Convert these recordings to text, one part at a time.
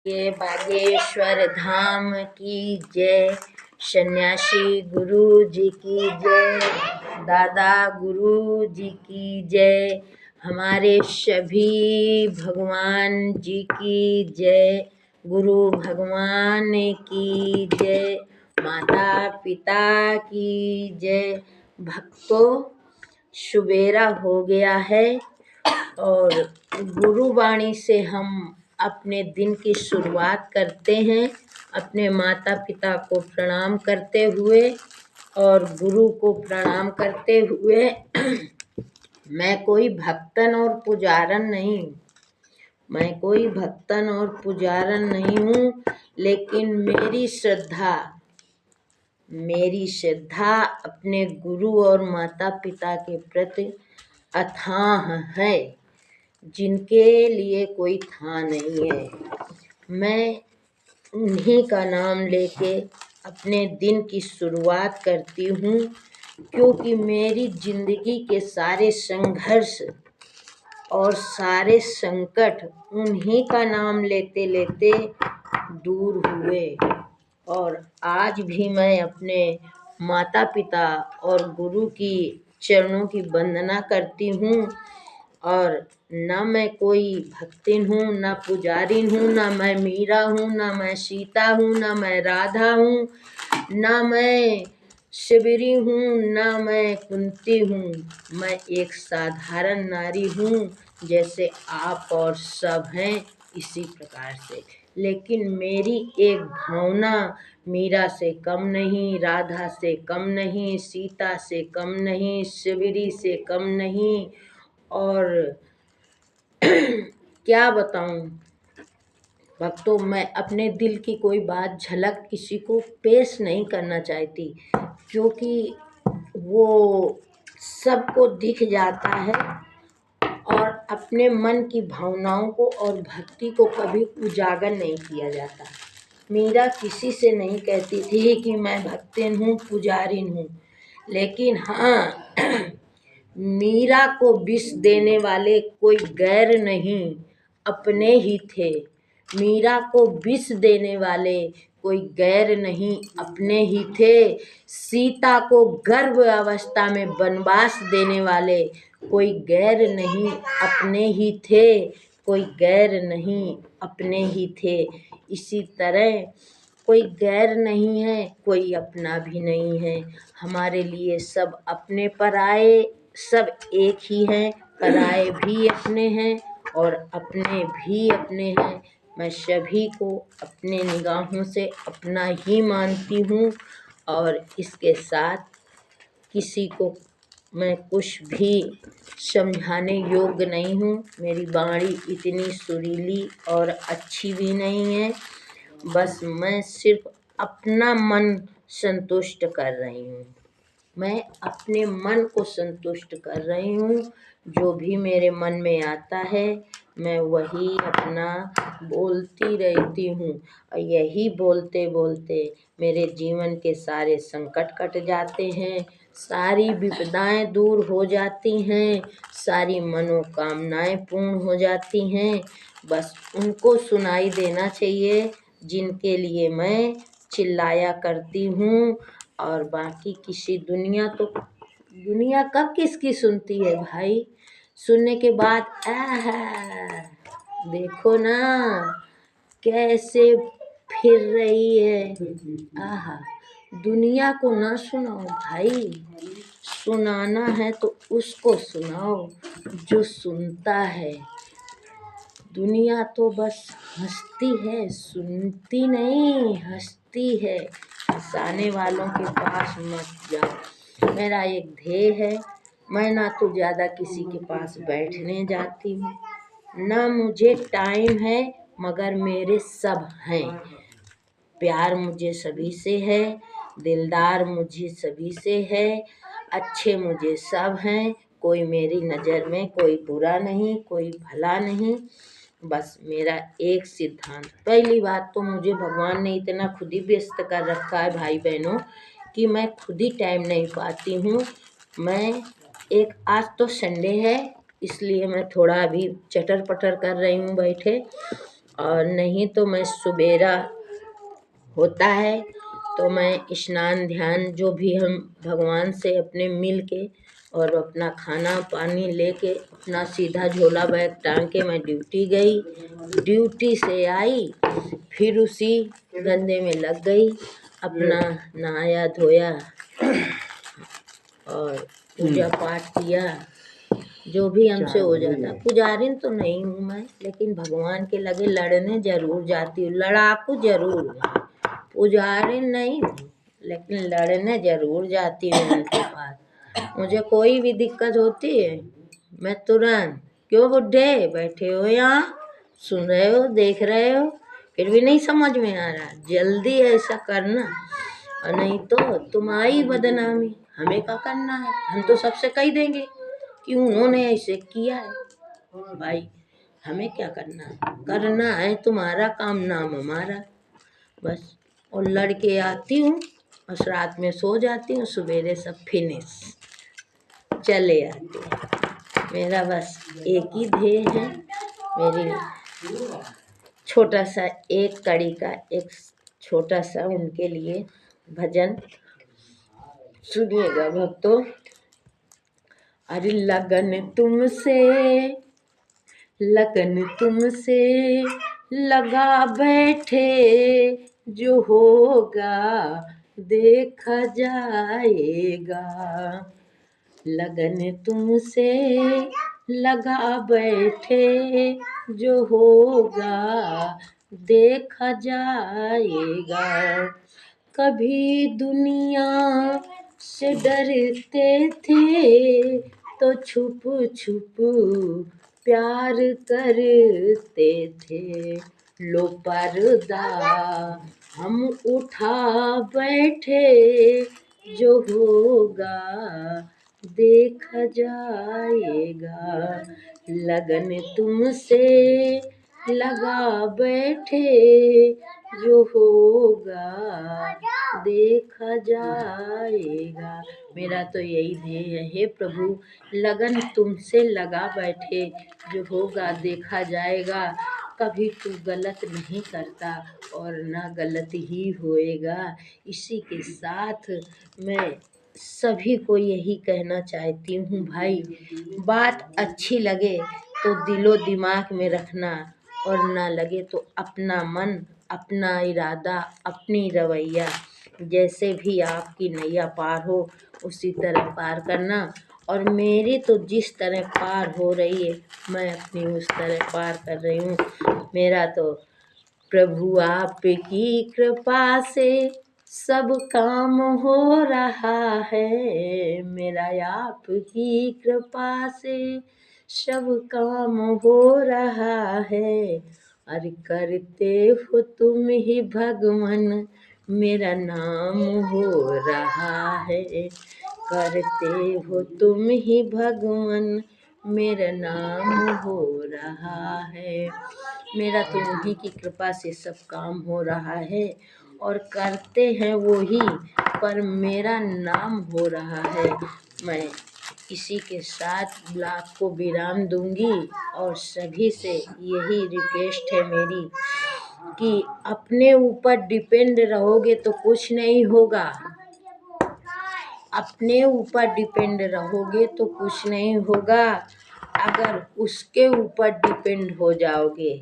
ये बागेश्वर धाम की जय। सन्यासी गुरु जी की जय। दादा गुरु जी की जय। हमारे सभी भगवान जी की जय। गुरु भगवान की जय। माता पिता की जय। भक्तों, सुबेरा हो गया है और गुरुवाणी से हम अपने दिन की शुरुआत करते हैं अपने माता पिता को प्रणाम करते हुए और गुरु को प्रणाम करते हुए। मैं कोई भक्तन और पुजारन नहीं हूँ, मैं कोई भक्तन और पुजारन नहीं हूँ, लेकिन मेरी श्रद्धा अपने गुरु और माता पिता के प्रति अथाह है, जिनके लिए कोई था नहीं है। मैं उन्हीं का नाम लेके अपने दिन की शुरुआत करती हूँ, क्योंकि मेरी जिंदगी के सारे संघर्ष और सारे संकट उन्हीं का नाम लेते लेते दूर हुए। और आज भी मैं अपने माता पिता और गुरु की चरणों की वंदना करती हूँ। और न मैं कोई भक्तिन हूँ, न पुजारिन हूँ, न मैं मीरा हूँ, न मैं सीता हूँ, न मैं राधा हूँ, न मैं शिवरी हूँ, न मैं कुंती हूँ। मैं एक साधारण नारी हूँ, जैसे आप और सब हैं इसी प्रकार से। लेकिन मेरी एक भावना मीरा से कम नहीं, राधा से कम नहीं, सीता से कम नहीं, शिवरी से कम नहीं। और क्या बताऊं भक्तों, मैं अपने दिल की कोई बात झलक किसी को पेश नहीं करना चाहती, क्योंकि वो सबको दिख जाता है और अपने मन की भावनाओं को और भक्ति को कभी उजागर नहीं किया जाता। मीरा किसी से नहीं कहती थी कि मैं भक्तिन हूँ, पुजारिन हूँ, लेकिन हाँ मीरा को विष देने वाले कोई गैर नहीं, अपने ही थे। मीरा को विष देने वाले कोई गैर नहीं, अपने ही थे। सीता को गर्भ अवस्था में वनवास देने वाले कोई गैर नहीं, अपने ही थे। कोई गैर नहीं, अपने ही थे। इसी तरह कोई गैर नहीं है, कोई अपना भी नहीं है। हमारे लिए सब अपने पराए सब एक ही हैं। पराए भी अपने हैं और अपने भी अपने हैं। मैं सभी को अपने निगाहों से अपना ही मानती हूँ और इसके साथ किसी को मैं कुछ भी समझाने योग्य नहीं हूँ। मेरी वाणी इतनी सुरीली और अच्छी भी नहीं है। बस मैं सिर्फ अपना मन संतुष्ट कर रही हूँ। मैं अपने मन को संतुष्ट कर रही हूँ। जो भी मेरे मन में आता है मैं वही अपना बोलती रहती हूँ। और यही बोलते बोलते मेरे जीवन के सारे संकट कट जाते हैं, सारी विपदाएं दूर हो जाती हैं, सारी मनोकामनाएं पूर्ण हो जाती हैं। बस उनको सुनाई देना चाहिए जिनके लिए मैं चिल्लाया करती हूँ। और बाकी किसी दुनिया कब किसकी सुनती है भाई। सुनने के बाद देखो ना कैसे फिर रही है। आहा, दुनिया को ना सुनाओ भाई, सुनाना है तो उसको सुनाओ जो सुनता है। दुनिया तो बस हंसती है, सुनती नहीं, हंसती है। हंसाने वालों के पास मत जाओ। मेरा एक ध्येय है, मैं ना तो ज़्यादा किसी के पास बैठने जाती हूँ, ना मुझे टाइम है, मगर मेरे सब हैं। प्यार मुझे सभी से है, दिलदार मुझे सभी से है, अच्छे मुझे सब हैं। कोई मेरी नज़र में कोई बुरा नहीं, कोई भला नहीं। बस मेरा एक सिद्धांत, पहली बात तो मुझे भगवान ने इतना खुद ही व्यस्त कर रखा है भाई बहनों कि मैं खुद ही टाइम नहीं पाती हूँ। आज तो संडे है, इसलिए मैं थोड़ा अभी चटर पटर कर रही हूँ बैठे। और नहीं तो मैं सुबेरा होता है तो मैं स्नान ध्यान जो भी हम भगवान से अपने मिल के और अपना खाना पानी लेके अपना सीधा झोला बैग टांग के मैं ड्यूटी गई। ड्यूटी से आई फिर उसी धंधे में लग गई, अपना नहाया धोया और पूजा पाठ किया, जो भी हमसे हो जाता। पुजारिन तो नहीं हूँ मैं, लेकिन भगवान के लगे लड़ने जरूर जाती हूँ, लड़ाकू जरूर हूँ। पुजारिन नहीं हूँ लेकिन लड़ने जरूर जाती हूँ उनके पास। मुझे कोई भी दिक्कत होती है मैं तुरंत, क्यों बुड्ढे बैठे हो यहाँ, सुन रहे हो देख रहे हो, फिर भी नहीं समझ में आ रहा, जल्दी ऐसा करना और नहीं तो तुम्हारी बदनामी, हमें क्या करना है, हम तो सबसे कह देंगे कि उन्होंने ऐसे किया है। भाई हमें क्या करना है तुम्हारा काम नाम हमारा, बस। और लड़के आती हूँ और रात में सो जाती हूँ, सवेरे सब फिनिश चले आते हैं। मेरा बस एक ही ध्येय है, मेरी छोटा सा एक कड़ी का एक छोटा सा उनके लिए भजन सुनिएगा भक्तों। अरे लगन तुमसे लगा बैठे, जो होगा देखा जाएगा। लगन तुमसे लगा बैठे, जो होगा देखा जाएगा। कभी दुनिया से डरते थे तो छुप छुप प्यार करते थे, लो पर्दा हम उठा बैठे, जो होगा देखा जाएगा। लगन तुमसे लगा बैठे, जो होगा देखा जाएगा। मेरा तो यही ध्येय है, हे प्रभु लगन तुमसे लगा बैठे, जो होगा देखा जाएगा। कभी तू गलत नहीं करता और ना गलत ही होएगा। इसी के साथ मैं सभी को यही कहना चाहती हूँ, भाई बात अच्छी लगे तो दिलो दिमाग में रखना और ना लगे तो अपना मन, अपना इरादा, अपनी रवैया, जैसे भी आपकी नैया पार हो उसी तरह पार करना। और मेरी तो जिस तरह पार हो रही है मैं अपनी उस तरह पार कर रही हूँ। मेरा तो प्रभु आपकी कृपा से सब काम हो रहा है, मेरा आपकी कृपा से सब काम हो रहा है। अरे करते हो तुम ही भगवन, मेरा नाम हो रहा है। करते हो तुम ही भगवन, मेरा नाम हो रहा है। मेरा तो उन्हीं की कृपा से सब काम हो रहा है और करते हैं वो ही, पर मेरा नाम हो रहा है। मैं इसी के साथ ब्लॉग को विराम दूंगी और सभी से यही रिक्वेस्ट है मेरी कि अपने ऊपर डिपेंड रहोगे तो कुछ नहीं होगा। अपने ऊपर डिपेंड रहोगे तो कुछ नहीं होगा। अगर उसके ऊपर डिपेंड हो जाओगे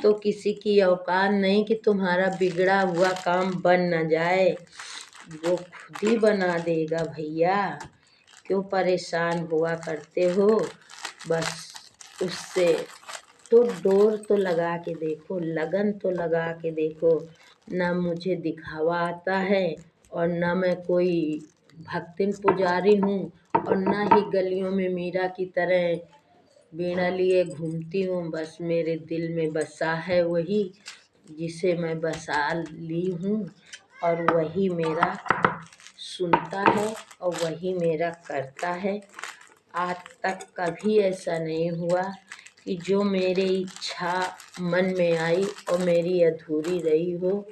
तो किसी की औकात नहीं कि तुम्हारा बिगड़ा हुआ काम बन न जाए, वो खुद ही बना देगा भैया। क्यों परेशान हुआ करते हो, बस उससे तो डोर तो लगा के देखो, लगन तो लगा के देखो। ना मुझे दिखावा आता है और ना मैं कोई भक्तिन पुजारी हूँ और ना ही गलियों में मीरा की तरह बीड़ा लिए घूमती हूँ। बस मेरे दिल में बसा है वही जिसे मैं बसा ली हूँ और वही मेरा सुनता है और वही मेरा करता है। आज तक कभी ऐसा नहीं हुआ कि जो मेरी इच्छा मन में आई और मेरी अधूरी रही हो।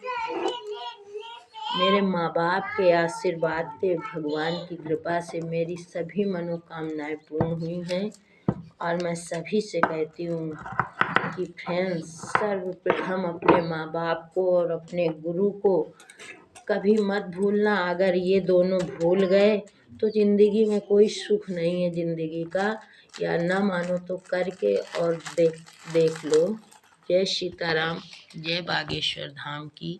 मेरे माँ बाप के आशीर्वाद से, भगवान की कृपा से मेरी सभी मनोकामनाएं पूर्ण हुई हैं और मैं सभी से कहती हूँ कि फ्रेंड्स, सर्वप्रथम अपने माँ बाप को और अपने गुरु को कभी मत भूलना। अगर ये दोनों भूल गए तो ज़िंदगी में कोई सुख नहीं है ज़िंदगी का। या ना मानो तो करके और देख लो। जय सीताराम, जय बागेश्वर धाम की।